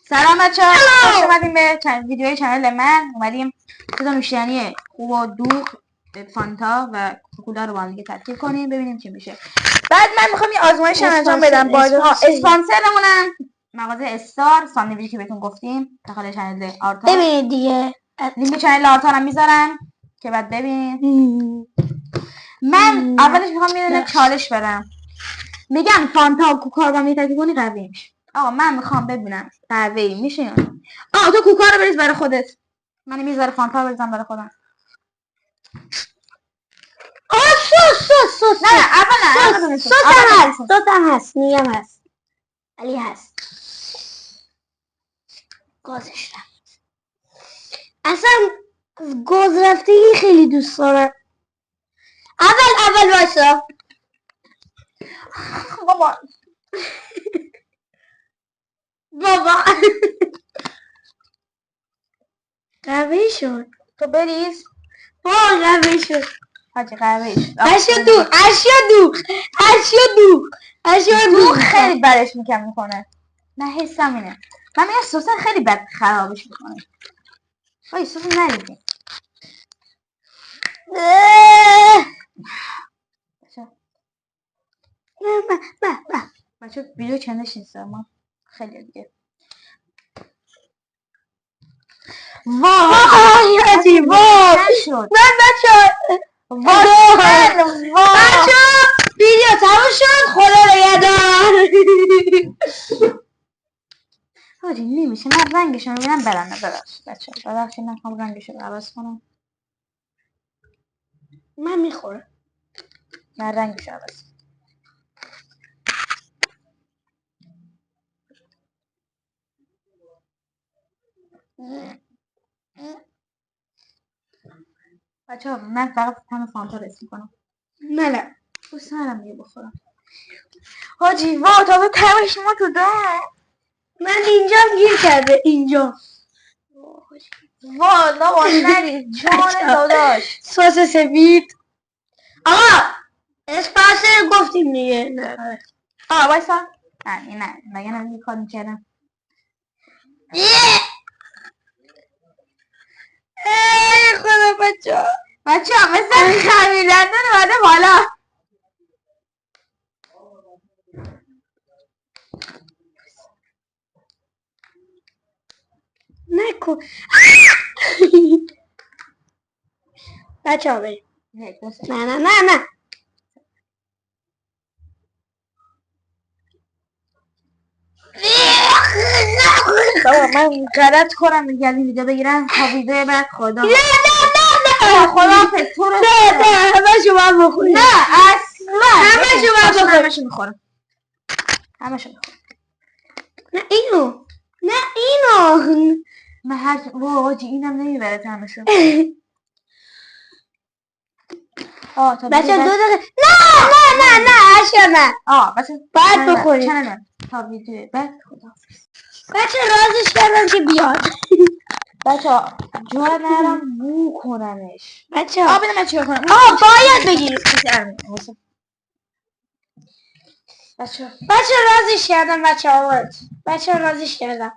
سلام بچه‌ها، خوش اومدیم به ویدیوی چنل من. اومدیم دو تا نوشیدنی خوب و دوغ فانتا و کوکاکولا رو با هم دیگه ترکیب کنیم ببینیم چی میشه. بعد من میخوام یه آزمایش انجام بدم با اسپانسرمونم مغازه استار ساندویچی که بهتون گفتیم داخل چنل آرتا. ببینید دیگه لینک چنل آرتا هم میذارم که بعد ببین. من اولش میخوام یه دونه چالش برم. میگن فانتا و کوکا رو با هم ترکیب کنی قوی میشه. آقا من میخوام ببینم قوی میشه یا نه. تو کوکا رو بریز برای خودت، من میذاره فانتا رو بریزم برای خودم. سس نه اول سس هم هست میگم هست ولی هست گازش رفت. اصلا گاز رفتگی خیلی دوست دارم. اول وایسا بابا قوی شد. تو بریز. قوی شد. حاجی قوی شد. اشیا دوغ خیلی بدش میکنه. نه حسم اینه. من میگم سس خیلی بد خرابش میکنه. وای سس نریزیم. بچه ویدیو چندش نیست ما خیلی دیگه. وای حاجی وای شد. من بچه ویدیو تموم شد. خدا نگهدار. حاجی نمیشه. من رنگشو میبینم برنه. ببخشید نخوام رنگشو عوض کنم. من میخورم. من رنگشو عوض بچه ها من فقط همه فانتا رس میکنم. نه دوست ندارم دیگه بخورم. حاجی وا تازه تمش ما تو دام. من اینجا گیر کرده اینجا. والا نری جان داداش. سس سفید. آقا اسپانسر گفتیم دیگه. نه وایسا. نه مگه نمیگه کار میکردم. خدا بچه ها مثل خمیردندون اومده بالا. نکن بچه ها بریم. نه بابا من غلط کنم میگه این ویدیو بگیرن تا ویدیو بعد خدا. نه خدا تو رو نه همه شما بخوریم. نه اصلا همه شما بخوریم. همشو میخورم. نه اینو من هر واجی اینم نمیبره تمشو. بچه 2 دقیقه. نه اشیا نه. بچه باید بخوریم. چنل من تا ویدیو بعد خدا. بچه رازش کردم که بیاد. بچه جا نرم بو کنمش. بچه ببینم من چیکار کنم. باید بگیریم. بچه رازش کردم. بچه رازش کردم.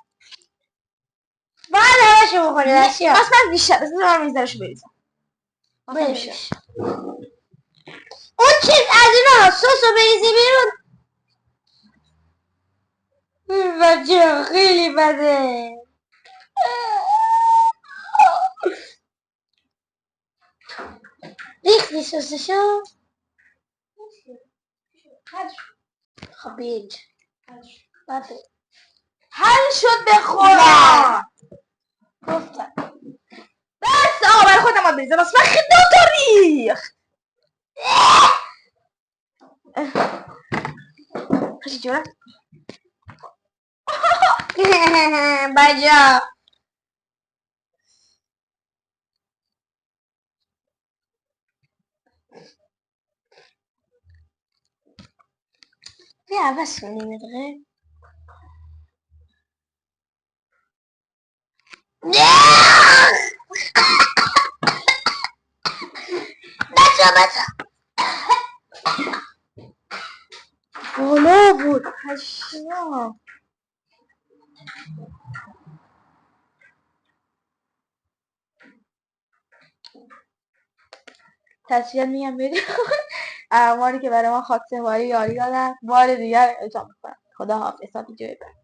باید همشو بخورید اشیا. بس من بیشتر بذار میذارشو بریزم. بریش اون چیز از اینا سوسو بریزی بیرون. بچه خیلی بده. ریختی سوسشو. خب بیج بده حل شد بخورم. گفتم بس برای خودم هم بریزم. بس من خیلی تا ریخ. خیلی جوره بجا بیا عوض کنیم دقیقه. بچه بالا بود. هشتا تسلیت میگم بدید اعمالی که برای ما خاک سپاری یاری دادن بار دیگر اجرا میکنم. خدا حافظ تا ویدیو بعد.